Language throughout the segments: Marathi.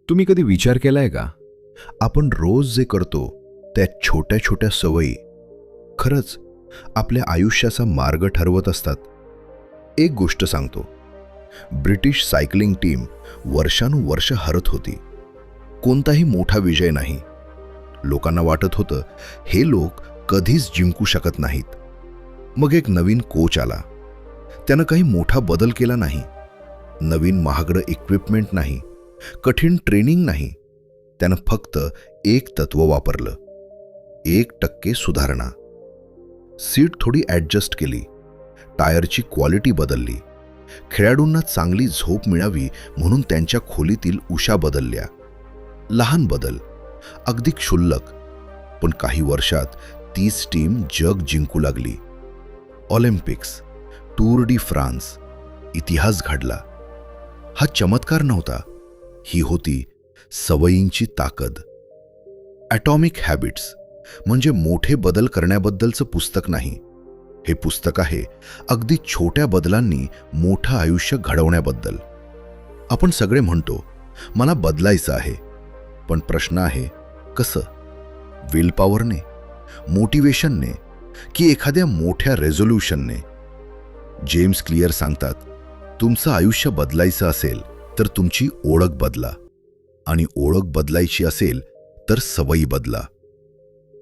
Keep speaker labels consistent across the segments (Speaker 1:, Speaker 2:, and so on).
Speaker 1: तुम्ही कधी विचार केलाय का? आपण रोज जे करतो त्या छोट्या छोट्या सवयी खरंच आपल्या आयुष्याचा मार्ग ठरवत असतात. एक गोष्ट सांगतो, ब्रिटिश सायकलिंग टीम वर्षानुवर्ष हरत होती. कोणताही मोठा विजय नाही. लोकांना वाटत होतं हे लोक कधीच जिंकू शकत नाहीत. मग एक नवीन कोच आला. त्यानं काही मोठा बदल केला नाही. नवीन महागडं इक्विपमेंट नाही, कठीण ट्रेनिंग नाही. त्यानं फक्त एक तत्व वापरलं, 1% सुधारणा. सीट थोडी ॲडजस्ट केली, टायरची क्वालिटी बदलली, खेळाडूंना चांगली झोप मिळावी म्हणून त्यांच्या खोलीतील उशा बदलल्या. लहान बदल, अगदी क्षुल्लक, पण काही वर्षात तीच टीम जग जिंकू लागली. ऑलिम्पिक्स, टूर डी फ्रान्स, इतिहास घडला. हा चमत्कार नव्हता, ही होती सवयींची ताकद. ॲटॉमिक हॅबिट्स म्हणजे मोठे बदल करण्याबद्दलचं पुस्तक नाही. हे पुस्तक आहे अगदी छोट्या बदलांनी मोठं आयुष्य घडवण्याबद्दल. आपण सगळे म्हणतो मला बदलायचं आहे, पण प्रश्न आहे कसं? विल पॉवरने, मोटिवेशनने की एखाद्या मोठ्या रेझोल्यूशनने? जेम्स क्लिअर सांगतात, तुमचं आयुष्य बदलायचं असेल तर तुमची ओळख बदला, आणि ओळख बदलायची असेल तर सवयी बदला.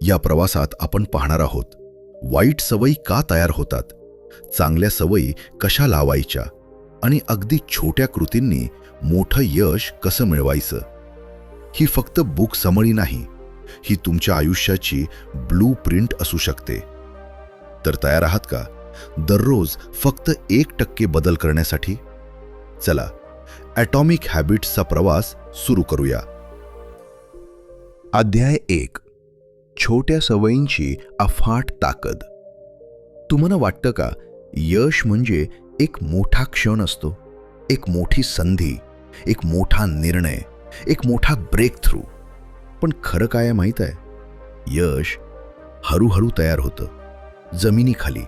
Speaker 1: या प्रवासात आपण पाहणार आहोत वाईट सवयी का तयार होतात, चांगल्या सवयी कशा लावायच्या, आणि अगदी छोट्या कृतींनी मोठं यश कसं मिळवायचं. ही फक्त बुक समरी नाही, ही तुमच्या आयुष्याची ब्लू प्रिंट असू शकते. तर तयार आहात का दररोज फक्त 1% बदल करण्यासाठी? चला ॲटॉमिक हॅबिट्सचा प्रवास सुरू करूया. अध्याय 1, छोट्या सवयींची अफाट ताकद. तुम्हाला वाटतं का यश म्हणजे एक मोठा क्षण असतो, एक मोठी संधी, एक मोठा निर्णय, एक मोठा ब्रेक थ्रू? पण खरं काय आहे माहीत आहे? यश हळूहळू तयार होतं, जमिनीखाली.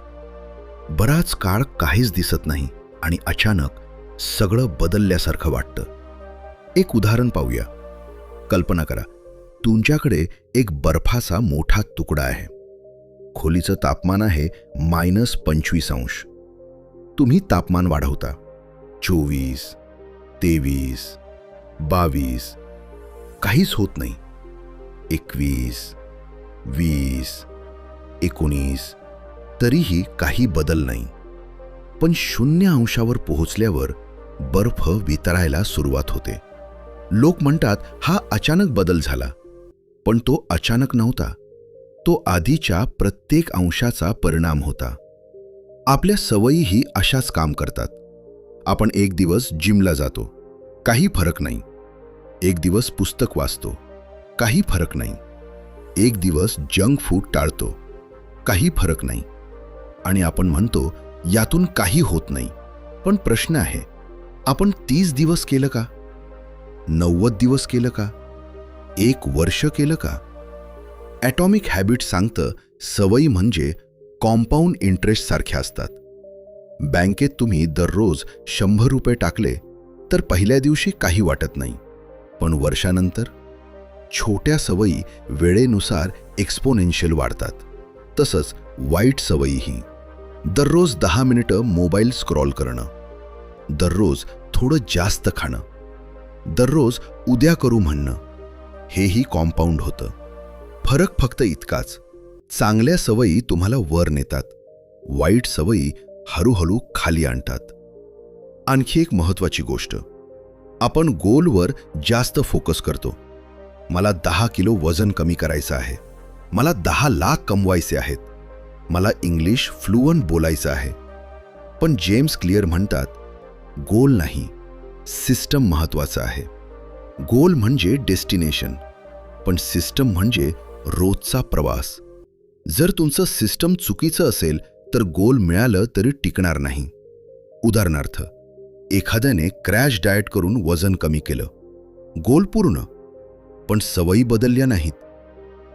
Speaker 1: बराच काळ काहीच दिसत नाही आणि अचानक सगळं बदलल्यासारखं वाटतं. एक उदाहरण पाहूया. कल्पना करा, तुमच्याकडे एक बर्फाचा मोठा तुकडा आहे. खोलीचं तापमान आहे -25°. तुम्ही तापमान वाढवता, 24, 23, 22. काहीच होत नाही. 21, 20, 19. तरीही काही बदल नाही. पण 0° पोहोचल्यावर बर्फ वितळायला सुरुवात होते. लोक म्हणतात हा अचानक बदल झाला, पण तो अचानक नव्हता. तो आधीच्या प्रत्येक अंशाचा परिणाम होता. आपल्या सवयीही अशाच काम करतात. आपण एक दिवस जिमला जातो, काही फरक नाही. एक दिवस पुस्तक वाचतो, काही फरक नाही. एक दिवस जंक फूड टाळतो, काही फरक नाही. आणि आपण म्हणतो यातून काही होत नाही. पण प्रश्न आहे, आपण 30 दिवस केलं का? 90 दिवस केलं का? 1 वर्ष केलं का? ॲटॉमिक हॅबिट सांगतं सवयी म्हणजे कॉम्पाऊंड इंटरेस्ट सारख्या असतात. बँकेत तुम्ही दररोज 100 रुपये टाकले तर पहिल्या दिवशी काही वाटत नाही, पण वर्षानंतर छोट्या सवयी वेळेनुसार एक्सपोनेन्शियल वाढतात. तसंच वाईट सवयीही. दररोज 10 मिनिटं मोबाईल स्क्रॉल करणं, दररोज थोडं जास्त खाणं, दररोज उद्या करू म्हणणं, हेही कॉम्पाऊंड होतं. फरक फक्त इतकाच, चांगल्या सवयी तुम्हाला वर नेतात, वाईट सवयी हळूहळू खाली आणतात. आणखी एक महत्त्वाची गोष्ट, आपण गोलवर जास्त फोकस करतो. मला 10 किलो वजन कमी करायचं आहे, मला 10 लाख कमवायचे आहेत, मला इंग्लिश फ्लुअंट बोलायचं आहे. पण जेम्स क्लिअर म्हणतात, गोल नाही, सिस्टम महत्त्वाचं आहे. गोल म्हणजे डेस्टिनेशन, पण सिस्टम म्हणजे रोजचा प्रवास. जर तुमचं सिस्टम चुकीचं असेल तर गोल मिळालं तरी टिकणार नाही. उदाहरणार्थ, एखाद्याने क्रॅश डाएट करून वजन कमी केलं, गोल पूर्ण, पण सवयी बदलल्या नाहीत.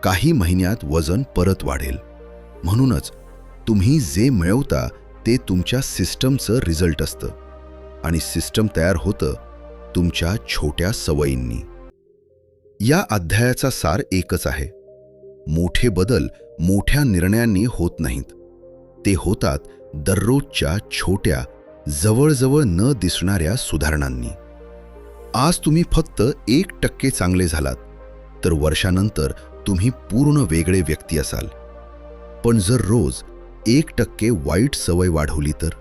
Speaker 1: काही महिन्यात वजन परत वाढेल. म्हणूनच तुम्ही जे मिळवता ते तुमच्या सिस्टमचं रिझल्ट असतं, आणि सिस्टम तयार होतं तुमच्या छोट्या सवयींनी. या अध्यायाचा सार एकच आहे. मोठे बदल मोठ्या निर्णयांनी होत नाहीत. ते होतात दररोजच्या छोट्या, जवळजवळ न दिसणाऱ्या सुधारणांनी. आज तुम्ही फक्त 1% चांगले झालात, तर वर्षानंतर तुम्ही पूर्ण वेगळे व्यक्ती असाल. पण जर रोज 1% वाईट सवय वाढवली तर?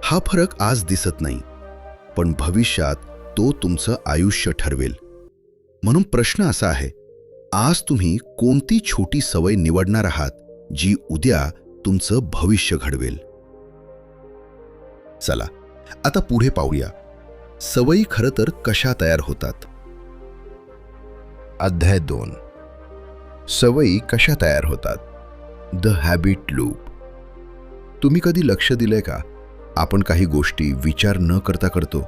Speaker 1: हा फरक आज दिसत नाही, पण भविष्यात तो तुमचं आयुष्य ठरवेल. म्हणून प्रश्न असा आहे, आज तुम्ही कोणती छोटी सवय निवडणार आहात जी उद्या तुमचं भविष्य घडवेल? चला आता पुढे पाहूया, सवयी खरं तर कशा तयार होतात. अध्याय 2. सवयी कशा तयार होतात? The habit loop. तुम्ही कधी लक्ष दिलंय का, आपण काही गोष्टी विचार न करता करतो?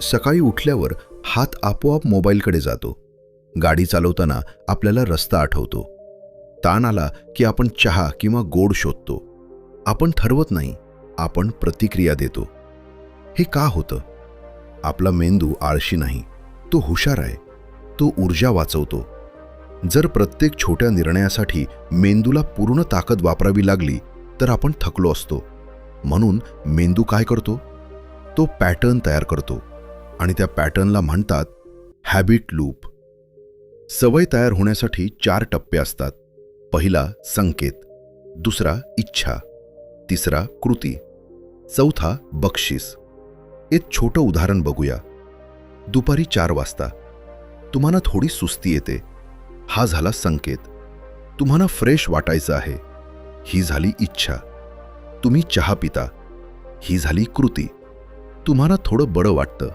Speaker 1: सकाळी उठल्यावर हात आपोआप मोबाईलकडे जातो. गाडी चालवताना आपल्याला रस्ता आठवतो. ताण आला की आपण चहा किंवा गोड शोधतो. आपण ठरवत नाही, आपण प्रतिक्रिया देतो. हे का होतं? आपला मेंदू आळशी नाही, तो हुशार आहे. तो ऊर्जा वाचवतो. जर प्रत्येक छोट्या निर्णयासाठी मेंदूला पूर्ण ताकद वापरावी लागली तर आपण थकलो असतो. म्हणून मेंदू काय करतो? तो पॅटर्न तयार करतो आणि त्या पॅटर्नला म्हणतात हॅबिट लूप. सवय तयार होण्यासाठी 4 टप्पे असतात. पहिला संकेत, दुसरा इच्छा, तिसरा कृती, चौथा बक्षीस. एक छोटं उदाहरण बघूया. दुपारी 4 वाजता तुम्हाला थोडी सुस्ती येते. हा झाला संकेत. तुम्हाला फ्रेश वाटायचं आहे. ही झाली इच्छा. तुम्ही चहा पिता. ही झाली कृती. तुम्हाला थोडं बरं वाटतं.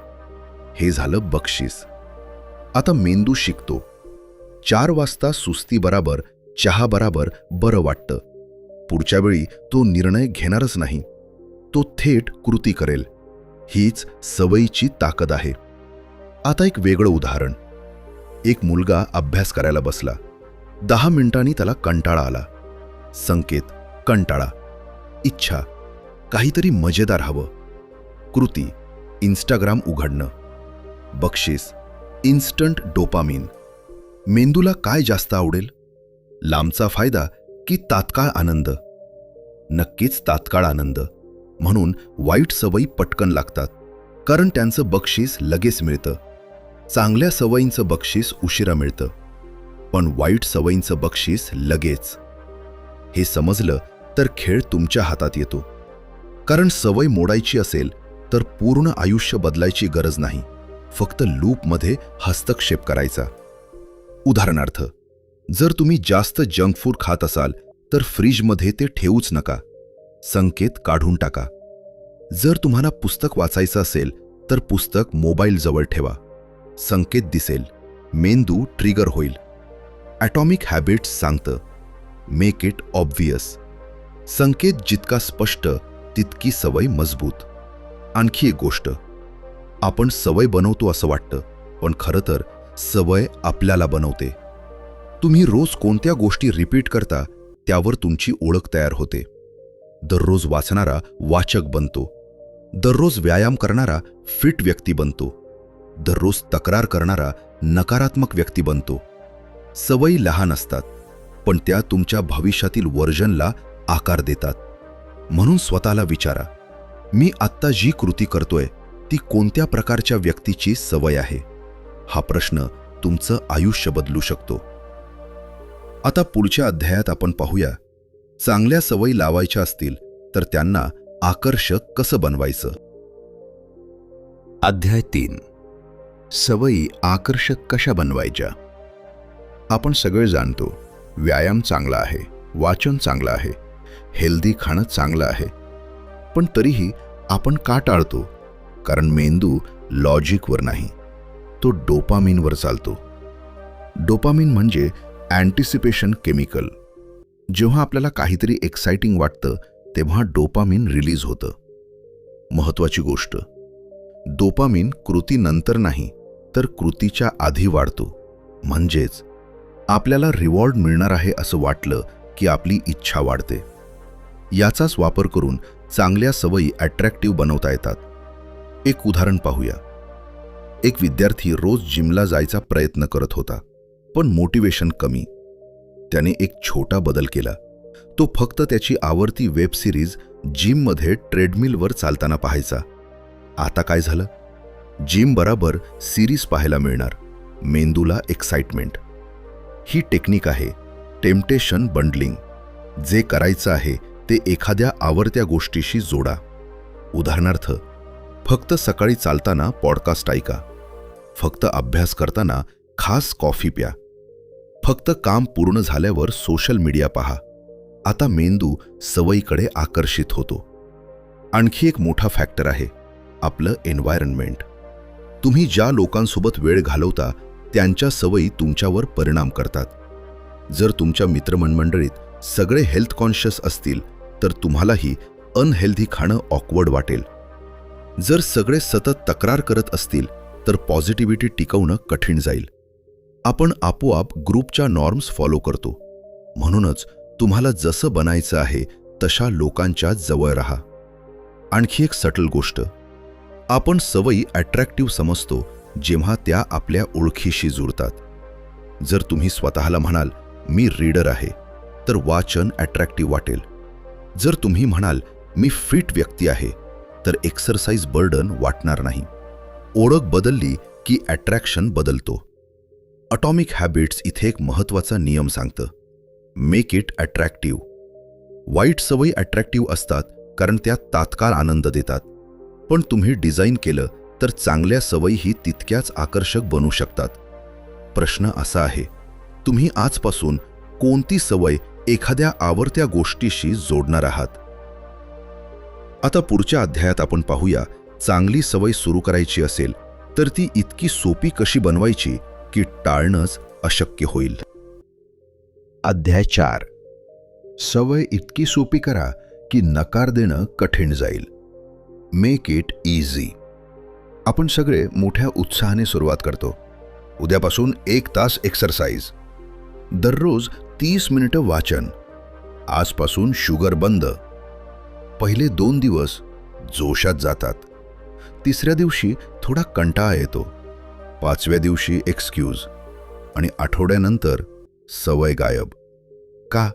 Speaker 1: हे झालं बक्षीस. आता मेंदू शिकतो. 4 वाजता सुस्ती बराबर चहा बराबर बरं वाटतं. पुढच्या वेळी तो निर्णय घेणारच नाही. तो थेट कृती करेल. हीच सवयीची ताकद आहे. आता एक वेगळं उदाहरण. एक मुलगा अभ्यास करायला बसला. 10 मिनिटांनी त्याला कंटाळा आला. संकेत, कंटाळा. इच्छा, काहीतरी मजेदार हवं. कृती, इंस्टाग्राम उघडणं. बक्षीस, इन्स्टंट डोपामिन. मेंदूला काय जास्त आवडेल? लांबचा फायदा की तात्काळ आनंद? नक्कीच तात्काळ आनंद. म्हणून वाईट सवयी पटकन लागतात, कारण त्यांचं बक्षीस लगेच मिळतं. चांगल्या सवयींचं बक्षीस उशिरा मिळतं, पण वाईट सवयींचं बक्षीस लगेच. हे समजलं तर खेळ तुमच्या हातात येतो. कारण सवय मोडायची असेल तर पूर्ण आयुष्य बदलायची गरज नाही, फक्त लूपमध्ये हस्तक्षेप करायचा. उदाहरणार्थ, जर तुम्ही जास्त जंक फूड खात असाल तर फ्रीजमध्ये ते ठेवूच नका. संकेत काढून टाका. जर तुम्हाला पुस्तक वाचायचं असेल तर पुस्तक मोबाईल जवळ ठेवा. संकेत दिसेल, मेंदू ट्रिगर होईल. ॲटॉमिक हॅबिट्स सांगतं, मेक इट ऑब्व्हियस. संकेत जितका स्पष्ट तितकी सवय मजबूत. आणखी एक गोष्ट, आपण सवय बनवतो असं वाटतं, पण खरं तर सवय आपल्याला बनवते. तुम्ही रोज कोणत्या गोष्टी रिपीट करता त्यावर तुमची ओळख तयार होते. दररोज वाचणारा वाचक बनतो. दररोज व्यायाम करणारा फिट व्यक्ती बनतो. दररोज तक्रार करणारा नकारात्मक व्यक्ती बनतो. सवयी लहान असतात, पण त्या तुमच्या भविष्यातील व्हर्जनला आकार देतात. म्हणून स्वतःला विचारा, मी आत्ता जी कृती करतोय ती कोणत्या प्रकारच्या व्यक्तीची सवय आहे? हा प्रश्न तुमचं आयुष्य बदलू शकतो. आता पुढच्या अध्यायात आपण पाहूया, चांगल्या सवयी लावायच्या असतील तर त्यांना आकर्षक कसं बनवायचं. अध्याय 3. सवयी आकर्षक कशा बनवायच्या. आपण सगळे जाणतो, व्यायाम चांगला आहे, वाचन चांगलं आहे, हेल्दी खाणं चांगलं आहे, पण तरीही आपण का टाळतो? कारण मेंदू लॉजिकवर नाही, तो डोपामिनवर चालतो. डोपामिन म्हणजे अँटिसिपेशन केमिकल. जेव्हा आपल्याला काहीतरी एक्साइटिंग वाटतं तेव्हा डोपामिन रिलीज होतं. महत्त्वाची गोष्ट, डोपामिन कृतीनंतर नाही तर कृतीच्या आधी वाढतो. म्हणजेच आपल्याला रिवॉर्ड मिळणार आहे असं वाटलं की आपली इच्छा वाढते. याचाच वापर करून चांगल्या सवयी अट्रॅक्टिव्ह बनवता येतात. एक उदाहरण पाहूया. एक विद्यार्थी रोज जिमला जायचा प्रयत्न करत होता, पण मोटिवेशन कमी. त्याने एक छोटा बदल केला. तो फक्त त्याची आवडती वेब सिरीज जिममध्ये ट्रेडमिलवर चालताना पाहायचा. आता काय झालं? जिम बराबर सिरीज पाहायला मिळणार. मेंदूला एक्साइटमेंट. ही टेक्निक आहे टेम्पटेशन बंडलिंग. जे करायचं आहे ते एखाद्या आवडत्या गोष्टीशी जोडा. उदाहरणार्थ, फक्त सकाळी चालताना पॉडकास्ट ऐका, फक्त अभ्यास करताना खास कॉफी प्या, फक्त काम पूर्ण झाल्यावर सोशल मीडिया पहा. आता मेंदू सवयीकडे आकर्षित होतो. आणखी एक मोठा फॅक्टर आहे आपलं एन्व्हायरमेंट. तुम्ही ज्या लोकांसोबत वेळ घालवता त्यांच्या सवयी तुमच्यावर परिणाम करतात. जर तुमच्या मित्रमंडळीत सगळे हेल्थ कॉन्शियस असतील तर तुम्हालाही अनहेल्दी खाणं ऑकवर्ड वाटेल. जर सगळे सतत तक्रार करत असतील तर पॉझिटिव्हिटी टिकवणं कठीण जाईल. आपण आपोआप ग्रुपच्या नॉर्म्स फॉलो करतो. म्हणूनच तुम्हाला जसं बनायचं आहे तशा लोकांच्या जवळ राहा. आणखी एक सटल गोष्ट, आपण सवयी अट्रॅक्टिव्ह समजतो जेव्हा त्या आपल्या ओळखीशी जुळतात. जर तुम्ही स्वतःला म्हणाल मी रीडर आहे तर वाचन अट्रॅक्टिव्ह वाटेल. जर तुम्ही म्हणाल मी फिट व्यक्ती आहे तर एक्सरसाइज बर्डन वाटणार नाही. ओळख बदलली की अट्रॅक्शन बदलतो. अटॉमिक हॅबिट्स इथे एक महत्त्वाचा नियम सांगतं, मेक इट अट्रॅक्टिव्ह. वाईट सवयी अट्रॅक्टिव्ह असतात कारण त्या तात्काळ आनंद देतात, पण तुम्ही डिझाईन केलं तर चांगल्या सवयीही तितक्याच आकर्षक बनू शकतात. प्रश्न असा आहे, तुम्ही आजपासून कोणती सवय एखाद्या आवडत्या गोष्टीशी जोडणार आहात? आता पुढच्या अध्यायात आपण पाहूया, चांगली सवय सुरू करायची असेल तर ती इतकी सोपी कशी बनवायची की टाळणंच अशक्य होईल. अध्याय 4. सवय इतकी सोपी करा की नकार देणं कठीण जाईल. Make it easy. आपण सगळे मोठ्या उत्साहाने सुरुवात करतो. उद्यापासून 1 तास एक्सरसाइज, दररोज 30 मिनिटं वाचन, आजपासून शुगर बंद. पहिले 2 दिवस जोशात जातात. तिसऱ्या दिवशी थोडा कंटाळा येतो. 5व्या दिवशी एक्सक्यूज आणि आठवड्यानंतर सवय गायब. का?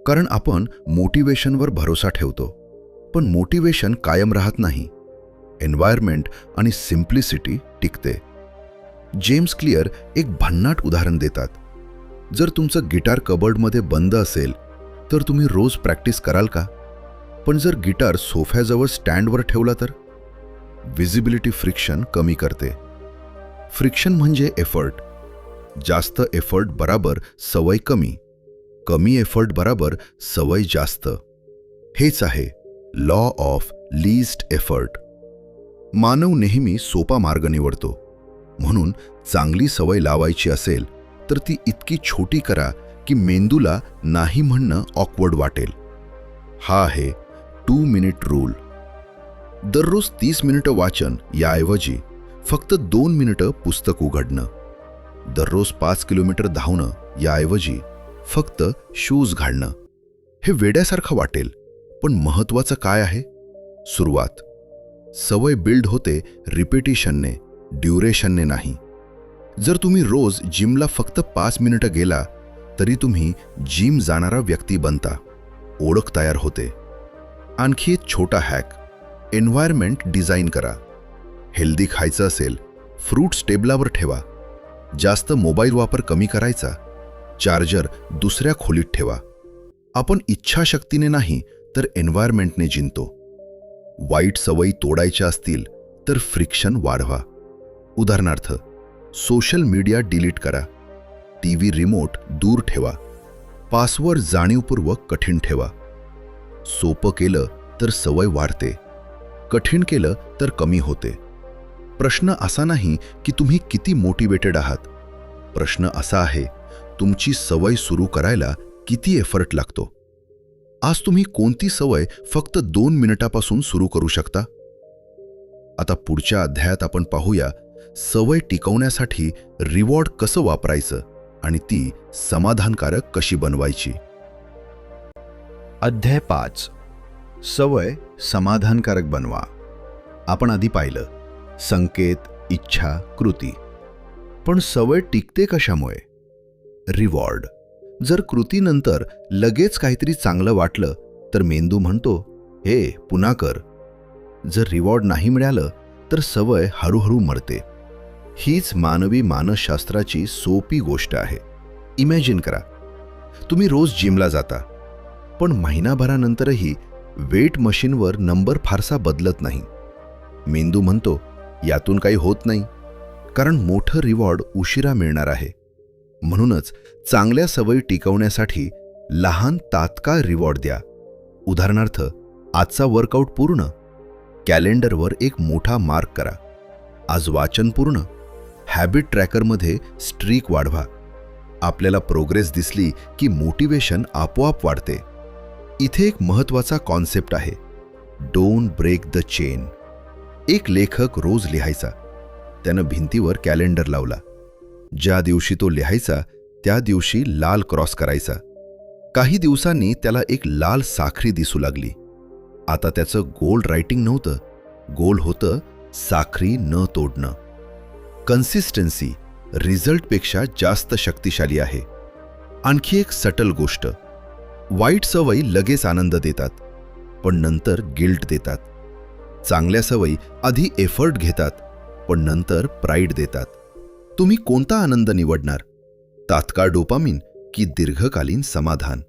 Speaker 1: कारण आपण मोटिवेशनवर भरोसा ठेवतो, पण मोटिवेशन कायम राहत नाही. एन्व्हायरमेंट आणि सिम्प्लिसिटी टिकते. जेम्स क्लिअर एक भन्नाट उदाहरण देतात. जर तुमचं गिटार कबर्डमध्ये बंद असेल तर तुम्ही रोज प्रॅक्टिस कराल का? पण जर गिटार सोफ्याजवळ स्टँडवर ठेवला तर? विजिबिलिटी फ्रिक्शन कमी करते. फ्रिक्शन म्हणजे एफर्ट. जास्त एफर्ट बराबर सवय कमी, कमी एफर्ट बराबर सवय जास्त. हेच आहे लॉ ऑफ लीस्ट एफर्ट. मानव नेहमी सोपा मार्ग निवडतो. म्हणून चांगली सवय लावायची असेल तर ती इतकी छोटी करा की मेंदूला नाही म्हणणं ऑकवर्ड वाटेल. हा आहे 2 मिनिट रूल. दररोज 30 मिनिटं वाचन याऐवजी फक्त 2 मिनिटं पुस्तक उघडणं. दररोज 5 किलोमीटर धावणं याऐवजी फक्त शूज घालणं. हे वेड्यासारखं वाटेल, पण महत्त्वाचं काय आहे? सुरुवात. सवय बिल्ड होते रिपिटिशनने, ड्युरेशनने नाही. जर तुम्ही रोज जिमला फक्त 5 मिनिटं गेला तरी तुम्ही जिम जाणारा व्यक्ती बनता. ओळख तयार होते. आणखी एक छोटा हॅक, एन्व्हायरमेंट डिझाईन करा. हेल्दी खायचं असेल, फ्रूट्स टेबलावर ठेवा. जास्त मोबाईल वापर कमी करायचा. चार्जर दुसऱ्या खोलीत ठेवा. आपण इच्छाशक्तीने नाही तर एन्व्हायरमेंटने जिंकतो. वाईट सवयी तोडायच्या असतील तर फ्रिक्शन वाढवा. उदाहरणार्थ, सोशल मीडिया डिलीट करा. टीव्ही रिमोट दूर ठेवा. पासवर्ड जाणीवपूर्वक कठीण ठेवा. सोपं केलं तर सवय वाढते, कठीण केलं तर कमी होते. प्रश्न असा नाही की तुम्ही किती मोटिवेटेड आहात. प्रश्न असा आहे, तुमची सवय सुरू करायला किती एफर्ट लागतो. आज तुम्ही कोणती सवय फक्त 2 मिनिटापासून सुरू करू शकता? आता पुढच्या अध्यायात आपण पाहूया, सवय टिकवण्यासाठी रिवॉर्ड कसं वापरायचं आणि ती समाधानकारक कशी बनवायची. अध्याय 5. सवय समाधानकारक बनवा. आपण आधी पाहिलं, संकेत, इच्छा, कृती. पण सवय टिकते कशामुळे? रिवॉर्ड. जर कृतीनंतर लगेच काहीतरी चांगलं वाटलं तर मेंदू म्हणतो, हे पुन्हा कर. जर रिवॉर्ड नाही मिळालं तर सवय हळूहळू मरते. हीच मानवी मानसशास्त्राची सोपी गोष्ट आहे. इमॅजिन करा, तुम्ही रोज जिमला जाता, पण महिनाभरानंतरही वेट मशीनवर नंबर फारसा बदलत नाही. मेंदू म्हणतो, यातून काही होत नाही, कारण मोठं रिवॉर्ड उशिरा मिळणार आहे. म्हणूनच चांगल्या सवयी टिकवण्यासाठी लहान तात्काळ रिवॉर्ड द्या. उदाहरणार्थ, आजचा वर्कआउट पूर्ण. कॅलेंडरवर एक मोठा मार्क करा. आज वाचन पूर्ण. हॅबिट ट्रॅकरमध्ये स्ट्रीक वाढवा. आपल्याला प्रोग्रेस दिसली की मोटिवेशन आपोआप वाढते. इथे एक महत्त्वाचा कॉन्सेप्ट आहे, डोंट ब्रेक द चेन. एक लेखक रोज लिहायचा. त्यानं भिंतीवर कॅलेंडर लावला. ज्या दिवशी तो लिहायचा त्या दिवशी लाल क्रॉस करायचा. काही दिवसांनी त्याला एक लाल साखळी दिसू लागली. आता त्याचं गोल रायटिंग नव्हतं, गोल होतं साखळी न तोडणं. कन्सिस्टन्सी रिझल्टपेक्षा जास्त शक्तिशाली आहे. आणखी एक सटल गोष्ट, वाईट सवयी लगेच आनंद देतात, पण नंतर गिल्ट देतात. चांगल्या सवयी आधी एफर्ट घेतात, पण नंतर प्राईड देतात. तुम्ही कोणता आनंद निवडणार? तात्काळ डोपामिन की दीर्घकालीन समाधान?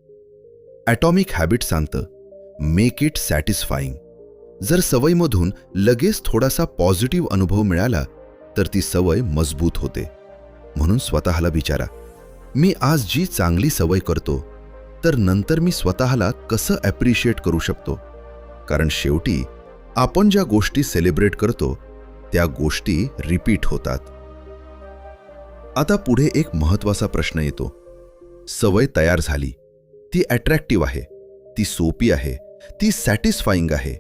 Speaker 1: ॲटॉमिक हॅबिट सांगतं, मेक इट सॅटिस्फाईंग. जर सवयीमधून लगेच थोडासा पॉझिटिव्ह अनुभव मिळाला तर ती सवय मजबूत होते. म्हणून स्वतःला विचारा, मी आज जी चांगली सवय करतो तर नंतर मी स्वतःला कसं ॲप्रिशिएट करू शकतो? कारण शेवटी आपण ज्या गोष्टी सेलिब्रेट करतो त्या गोष्टी रिपीट होतात. आता पुढे एक महत्त्वाचा प्रश्न येतो. सवय तयार झाली, ती अट्रॅक्टिव्ह आहे, ती सोपी आहे, ती सॅटिस्फाईंग आहे,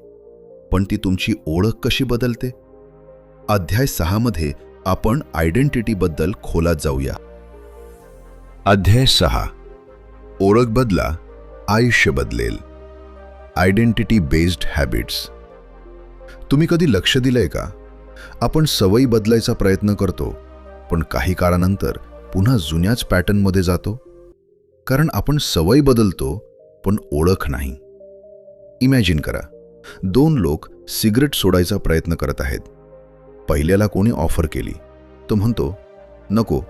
Speaker 1: पण ती तुमची ओळख कशी बदलते? अध्याय 6 मध्ये आपण आयडेंटिटीबद्दल खोलात जाऊया. अध्याय 6, ओळख बदला, आयुष्य बदलेल. Identity based habits. तुम्ही कधी लक्ष दिलंय का? आपण सवयी बदलायचा प्रयत्न करतो, पण काही काळानंतर पुन्हा जुन्याच पॅटर्नमध्ये जातो. कारण आपण सवय बदलतो पण ओळख नाही. इमॅजिन करा, 2 लोक सिगरेट सोडायचा प्रयत्न करत आहेत. पहिल्याला कोणी ऑफर केली, तो म्हणतो, नको,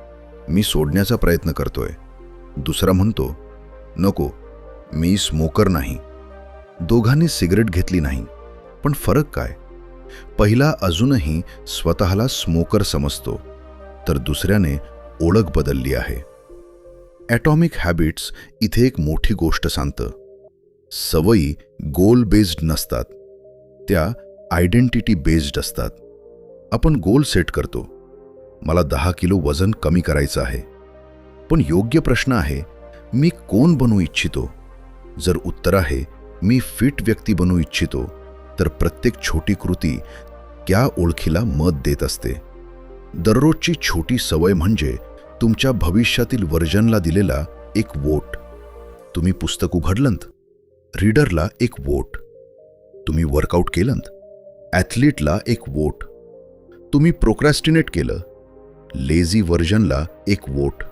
Speaker 1: मी सोडण्याचा प्रयत्न करतोय. दुसरा म्हणतो, नको, मी स्मोकर नाही. दोघांनी सिगरेट घेतली नाही, पण फरक काय? पहिला अजूनही स्वतःला स्मोकर समजतो, तर दुसऱ्याने ओळख बदलली आहे. ॲटॉमिक हॅबिट्स इथे एक मोठी गोष्ट सांगतं. सवयी गोल बेस्ड नसतात, त्या आयडेंटिटी बेस्ड असतात. आपण गोल सेट करतो, मला 10 किलो वजन कमी करायचं आहे. पण योग्य प्रश्न आहे, मी कोण बनू इच्छितो? जर उत्तर आहे, मी फिट व्यक्ती बनू इच्छितो, तर प्रत्येक छोटी कृती त्या ओळखीला मत देत असते. दररोजची छोटी सवय म्हणजे तुमच्या भविष्यातील व्हर्जनला दिलेला एक वोट. तुम्ही पुस्तक उघडलंत, रीडरला एक वोट. तुम्ही वर्कआउट केलंत, ॲथलीटला एक वोट. तुम्ही प्रोक्रॅस्टिनेट केलं, लेझी व्हर्जनला एक वोट.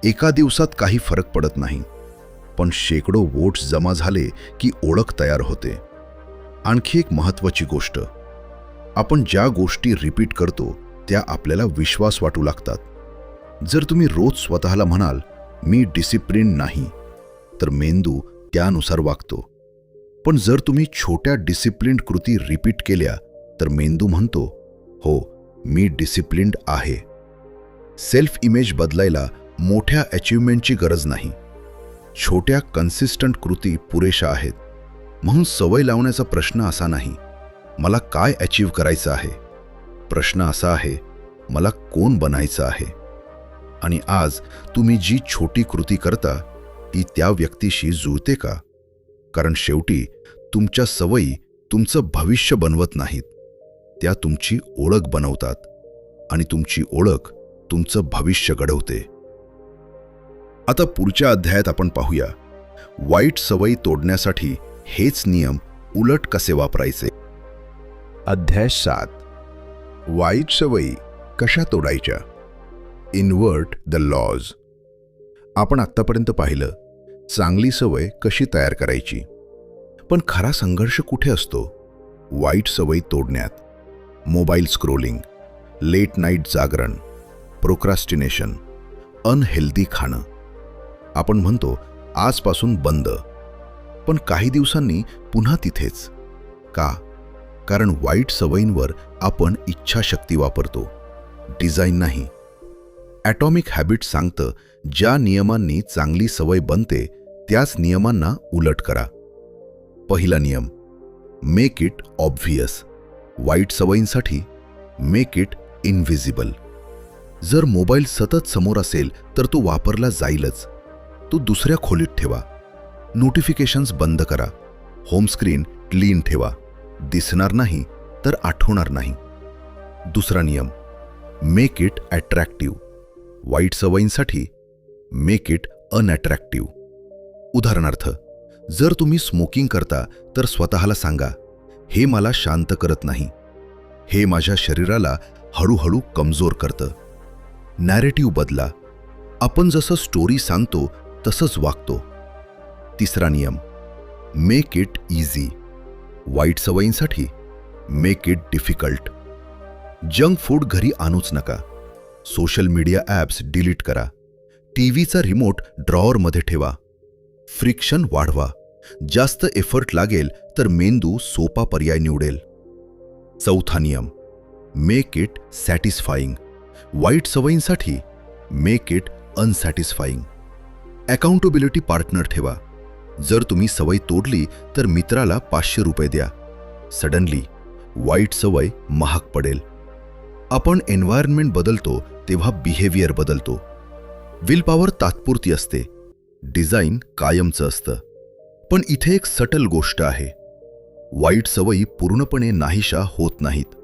Speaker 1: एका दिवसात काही फरक पडत नाही, पण शेकडो वोट्स जमा झाले की ओळख तयार होते. आणखी एक महत्त्वाची गोष्ट, आपण ज्या गोष्टी रिपीट करतो त्या आपल्याला विश्वास वाटू लागतात. जर तुम्ही रोज स्वतःला म्हणाल, मी डिसिप्लिन नाही, तर मेंदू त्यानुसार वागतो. पण जर तुम्ही छोट्या डिसिप्लिन्ड कृती रिपीट केल्या तर मेंदू म्हणतो, हो, मी डिसिप्लिन्ड आहे. सेल्फ इमेज बदलायला मोठ्या अचीवमेंटची गरज नाही, छोट्या कन्सिस्टंट कृती पुरेशा आहेत. म्हणून सवय लावण्याचा प्रश्न असा नाही, मला काय अचीव करायचं आहे. प्रश्न असा आहे, मला कोण बनायचं आहे. आणि आज तुम्ही जी छोटी कृती करता ती त्या व्यक्तीशी जुळते का? कारण शेवटी तुमच्या सवयी तुमचं भविष्य बनवत नाहीत, त्या तुमची ओळख बनवतात, आणि तुमची ओळख तुमचं भविष्य घडवते. आता पुढच्या अध्यायात आपण पाहूया, वाईट सवयी तोडण्यासाठी हेच नियम उलट कसे वापरायचे. अध्याय 7, वाईट सवयी कशा तोडायच्या? Invert the lodge. आपण आत्तापर्यंत पाहिलं चांगली सवय कशी तयार करायची, पण खरा संघर्ष कुठे असतो? वाईट सवयी तोडण्यात. मोबाईल स्क्रोलिंग, लेट नाईट जागरण, प्रोक्रास्टिनेशन, अनहेल्दी खाणं. आपण म्हणतो आजपासून बंद, पण काही दिवसांनी पुन्हा तिथेच. का? कारण वाईट सवयींवर आपण इच्छाशक्ती वापरतो, डिझाईन नाही. ॲटॉमिक हॅबिट सांगतं ज्या नियमांनी चांगली सवय बनते त्याच नियमांना उलट करा. पहिला नियम, मेक इट ऑब्व्हियस. वाईट सवयींसाठी मेक इट इनव्हिजिबल. जर मोबाईल सतत समोर असेल तर तो वापरला जाईलच. तो दुसऱ्या खोलीत ठेवा. नोटिफिकेशन्स बंद करा. होम स्क्रीन क्लीन ठेवा. दिसणार नाही तर आठवणार नाही. दुसरा नियम, मेक इट अट्रॅक्टिव्ह. वाईट सवयींसाठी मेक इट अनअट्रॅक्टिव्ह. उदाहरणार्थ, जर तुम्ही स्मोकिंग करता तर स्वतःला सांगा, हे मला शांत करत नाही, हे माझ्या शरीराला हळूहळू कमजोर करतं. नॅरेटिव्ह बदला. आपण जसं स्टोरी सांगतो तसंच वागतो. तिसरा नियम, मेक इट इझी. वाईट सवयींसाठी make it difficult. Junk food घरी आणूच नका. सोशल मीडिया ॲप्स डिलीट करा. टीव्हीचा रिमोट ड्रॉवरमध्ये ठेवा. फ्रिक्शन वाढवा. जास्त एफर्ट लागेल तर मेंदू सोपा पर्याय निवडेल. चौथा नियम, मेक इट सॅटिस्फाईंग. वाईट सवयींसाठी मेक इट अनसॅटिस्फाईंग. अकाउंटेबिलिटी पार्टनर ठेवा. जर तुम्ही सवय तोडली तर मित्राला 500 रुपये द्या. सडनली वाईट सवय महाग पडेल. आपण एन्व्हायरमेंट बदलतो तेव्हा बिहेवियर बदलतो. विल पॉवर तात्पुरती असते, डिझाईन कायमचं असतं. पण इथे एक सटल गोष्ट आहे. वाईट सवयी पूर्णपणे नाहीशा होत नाहीत.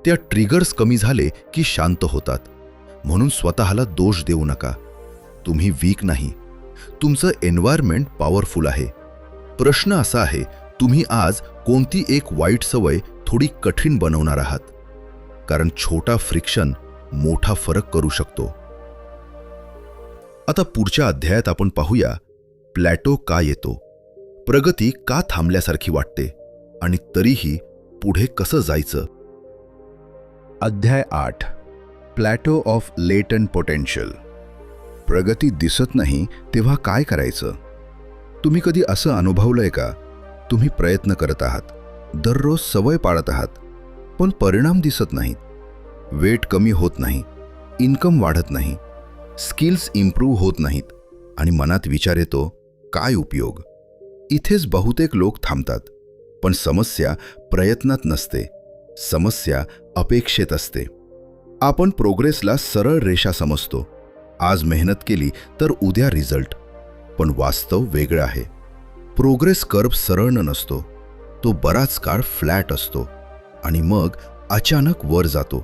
Speaker 1: त्या ट्रिगर्स कमी झाले की शांत होतात. म्हणून स्वतःला दोष देऊ नका. तुम्ही वीक नाही, तुमचं एन्व्हायरमेंट पॉवरफुल आहे. प्रश्न असा आहे, तुम्ही आज कोणती एक वाईट सवय थोडी कठीण बनवणार आहात? कारण छोटा फ्रिक्शन मोठा फरक करू शकतो. आता पुढच्या अध्यायात आपण पाहूया प्लॅटो का येतो, प्रगती का थांबल्यासारखी वाटते आणि तरीही पुढे कसं जायचं. अध्याय 8, प्लॅटो ऑफ लेटंट पोटेन्शियल. प्रगती दिसत नाही तेव्हा काय करायचं? तुम्ही कधी असं अनुभवलंय का? तुम्ही प्रयत्न करत आहात, दररोज सवय पाळत आहात, पण परिणाम दिसत नाहीत. वेट कमी होत नाही, इन्कम वाढत नाही, स्किल्स इम्प्रूव्ह होत नाहीत आणि मनात विचार येतो, काय उपयोग? इथेच बहुतेक लोक थांबतात. पण समस्या प्रयत्नात नसते, समस्या अपेक्षेत असते. आपण प्रोग्रेसला सरळ रेषा समजतो. आज मेहनत केली तर उद्या रिझल्ट. पण वास्तव वेगळं आहे. प्रोग्रेस कर्व सरळ नसतो, तो बराच काळ फ्लॅट असतो आणि मग अचानक वर जातो.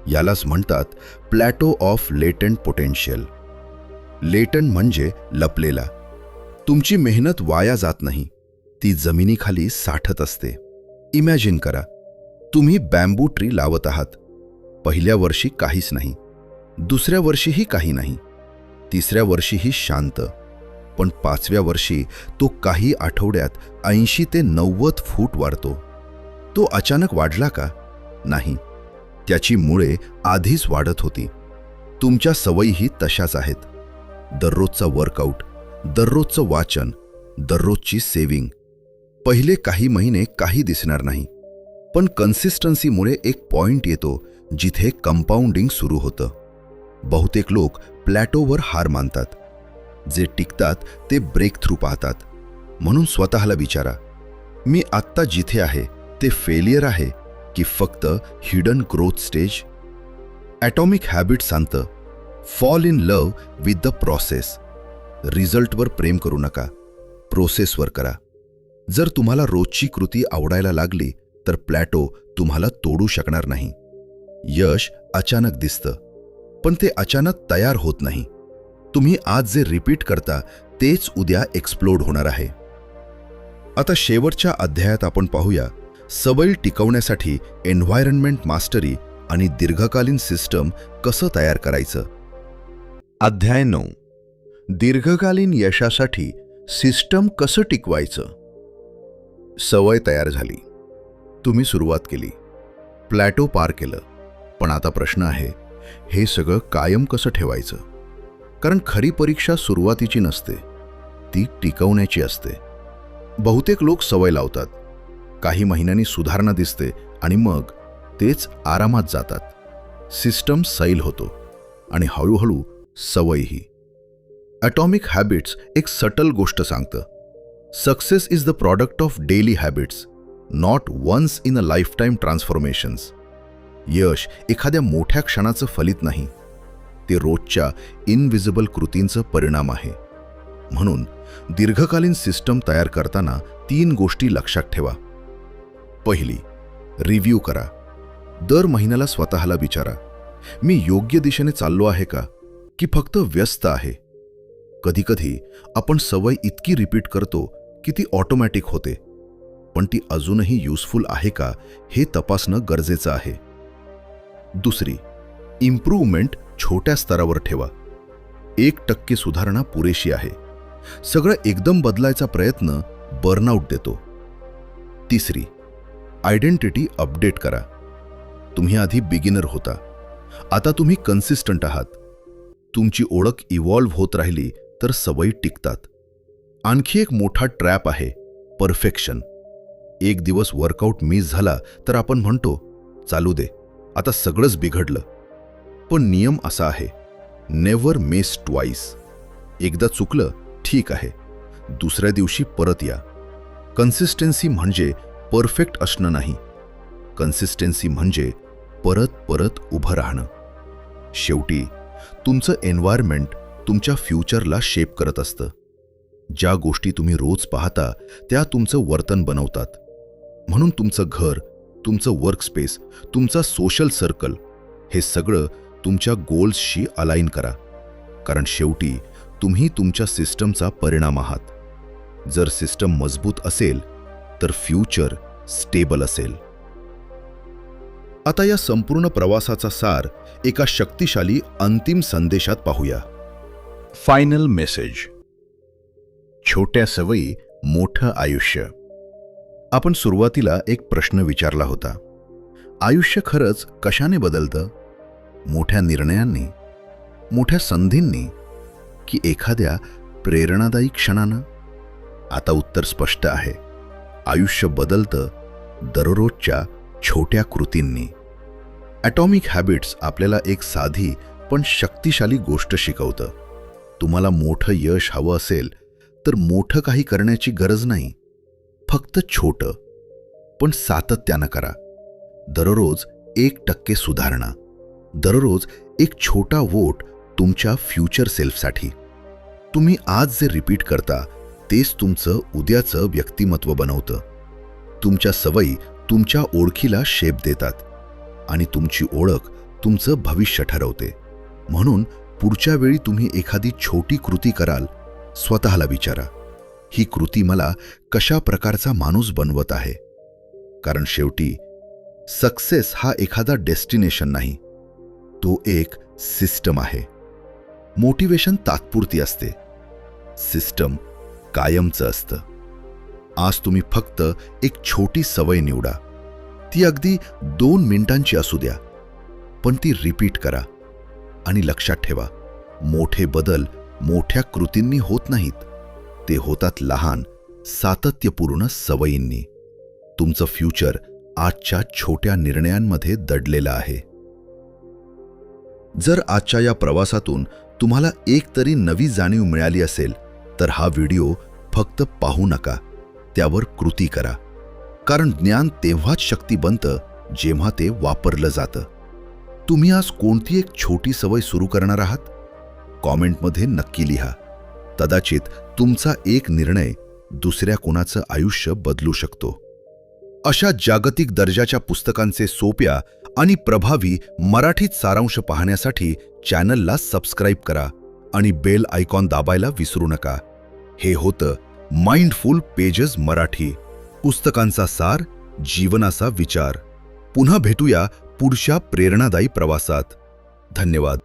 Speaker 1: यालाच म्हणतात प्लॅटो ऑफ लेटंट पोटेन्शियल. लेटंट म्हणजे लपलेला. तुमची मेहनत वाया जात नाही, ती जमिनीखाली साठत असते. इमॅजिन करा, तुम्ही बॅम्बू ट्री लावत आहात. पहिल्या वर्षी काहीच नाही, दुसऱ्या वर्षीही काही नाही, तिसऱ्या वर्षीही शांत. पण 5व्या वर्षी तो काही आठवड्यात 80 ते 90 फूट वाढतो. तो अचानक वाढला का? नाही, त्याची मुळे आधीच वाढत होती. तुमच्या सवयीही तशाच आहेत. दररोजचा वर्कआउट, दररोजचं वाचन, दररोजची सेव्हिंग. पहिले काही महिने काही दिसणार नाही, पण कन्सिस्टन्सीमुळे एक पॉइंट येतो जिथे कंपाऊंडिंग सुरू होतं. बहुतेक लोक प्लॅटोवर हार मानतात. जे टिकतात ते ब्रेक थ्रू पाहतात. म्हणून स्वतःला विचारा, मी आत्ता जिथे आहे ते फेलियर आहे की फक्त hidden growth stage? Atomic habit सांगतं, fall in love with the process. रिझल्टवर प्रेम करू नका, प्रोसेसवर करा. जर तुम्हाला रोजची कृती आवडायला लागली तर प्लॅटो तुम्हाला तोडू शकणार नाही. यश अचानक दिसतं, पण ते अचानक तयार होत नाही. तुम्ही आज जे रिपीट करता तेच उद्या एक्सप्लोड होणार आहे. आता शेवटच्या अध्यायात आपण पाहूया सवयी टिकवण्यासाठी एन्व्हायरमेंट मास्टरी आणि दीर्घकालीन सिस्टम कसं तयार करायचं. अध्याय 9. दीर्घकालीन यशासाठी सिस्टम कसं टिकवायचं. सवय तयार झाली, तुम्ही सुरुवात केली, प्लॅटो पार केलं, पण आता प्रश्न आहे, हे सगळं कायम कसं ठेवायचं. कारण खरी परीक्षा सुरुवातीची नसते, ती टिकवण्याची असते. बहुतेक लोक सवय लावतात, काही महिन्यांनी सुधारणा दिसते आणि मग तेच आरामात जातात. सिस्टम सैल होतो आणि हळूहळू सवयही. ॲटॉमिक हॅबिट्स एक सटल गोष्ट सांगतं. Success is the product of daily habits, not once in a lifetime transformations. यश एखाद्या मोठ्या क्षणाचं फलित नाही, ते रोजच्या इनविजिबल कृतींचं परिणाम आहे. म्हणून दीर्घकालीन सिस्टम तयार करताना 3 गोष्टी लक्षात ठेवा. पहिली, रिव्ह्यू करा. दर महिन्याला स्वतःला विचारा, मी योग्य दिशेने चाललो आहे का, की फक्त व्यस्त आहे. कधीकधी आपण सवय इतकी रिपीट करतो की ती ऑटोमॅटिक होते, पण ती अजूनही युजफुल आहे का हे तपासणं गरजेचं आहे. दुसरी, इम्प्रूव्हमेंट छोट्या स्तरावर ठेवा. 1% सुधारणा पुरेशी आहे. सगळं एकदम बदलायचा प्रयत्न बर्नआउट देतो. तिसरी, आयडेंटिटी अपडेट करा. तुम्ही आधी बिगिनर होता, आता तुम्ही कन्सिस्टंट आहात. तुमची ओळख इव्हॉल्व्ह होत राहिली तर सवयी टिकतात. आणखी एक मोठा ट्रॅप आहे, परफेक्शन. एक दिवस वर्कआउट मिस झाला तर आपण म्हणतो, चालू दे, आता सगळंच बिघडलं. पण नियम असा आहे, नेव्हर मिस ट्वाइस. एकदा चुकलं ठीक आहे, दुसऱ्या दिवशी परत या. कन्सिस्टन्सी म्हणजे परफेक्ट असणं नाही, कन्सिस्टन्सी म्हणजे परत परत उभं राहणं. शेवटी तुमचं एन्व्हायरमेंट तुमच्या फ्युचरला शेप करत असतं. ज्या गोष्टी तुम्ही रोज पाहता त्या तुमचं वर्तन बनवतात. म्हणून तुमचं घर, तुमचं वर्कस्पेस, तुमचा सोशल सर्कल हे सगळं तुमच्या गोल्सशी अलाइन करा. कारण शेवटी तुम्ही तुमच्या सिस्टमचा परिणाम आहात. जर सिस्टम मजबूत असेल तर फ्युचर स्टेबल असेल. आता या संपूर्ण प्रवासाचा सार एका शक्तिशाली अंतिम संदेशात पाहूया. Final message. छोट्या सवयी, मोठं आयुष्य. आपण सुरुवातीला एक प्रश्न विचारला होता, आयुष्य खरंच कशाने बदलतं? मोठ्या निर्णयांनी, मोठ्या संधींनी, की एखाद्या प्रेरणादायी क्षणानं? आता उत्तर स्पष्ट आहे, आयुष्य बदलतं दररोजच्या छोट्या कृतींनी. ॲटॉमिक हॅबिट्स आपल्याला एक साधी पण शक्तिशाली गोष्ट शिकवतं. तुम्हाला मोठं यश हवं असेल तर मोठं काही करण्याची गरज नाही, फक्त छोटं पण सातत्यानं करा. दररोज 1% सुधारणा, दररोज एक छोटा वोट तुमच्या फ्युचर सेल्फसाठी. तुम्ही आज जे रिपीट करता तेच तुमचं उद्याचं व्यक्तिमत्व बनवतं. तुमच्या सवयी तुमच्या ओळखीला शेप देतात आणि तुमची ओळख तुमचं भविष्य ठरवते. म्हणून पुढच्या वेळी तुम्ही एखादी छोटी कृती कराल, स्वतःला विचारा, ही कृती मला कशा प्रकारचा माणूस बनवत आहे? कारण शेवटी सक्सेस हा एखादा डेस्टिनेशन नाही, तो एक सिस्टम आहे. मोटिवेशन तात्पुरती असते, सिस्टम कायमचं असतं. आज तुम्ही फक्त एक छोटी सवय निवडा, ती अगदी 2 मिनिटांची असू द्या, पण ती रिपीट करा. आणि लक्षात ठेवा, मोठे बदल मोठ्या कृतींनी होत नाहीत, ते होतात लहान सातत्यपूर्ण सवयींनी. तुमचं फ्युचर आजच्या छोट्या निर्णयांमध्ये दडलेलं आहे. जर आजच्या या प्रवासातून तुम्हाला एक तरी नवी जाणीव मिळाली असेल तर हा व्हिडिओ फक्त पाहू नका, त्यावर कृती करा. कारण ज्ञान तेव्हाच शक्ती बनतं जेव्हा ते वापरलं जातं. तुम्ही आज कोणती एक छोटी सवय सुरू करणार आहात? कॉमेंटमध्ये नक्की लिहा. कदाचित तुमचा एक निर्णय दुसऱ्या कोणाचं आयुष्य बदलू शकतो. अशा जागतिक दर्जाच्या पुस्तकांचे सोप्या आणि प्रभावी मराठीत सारांश पाहण्यासाठी चॅनलला सबस्क्राईब करा आणि बेल आयकॉन दाबायला विसरू नका. हे होतं माइंडफुल पेजेस मराठी, पुस्तकांचा सार, जीवनाचा विचार. पुन्हा भेटूया पुढच्या प्रेरणादायी प्रवासात. धन्यवाद.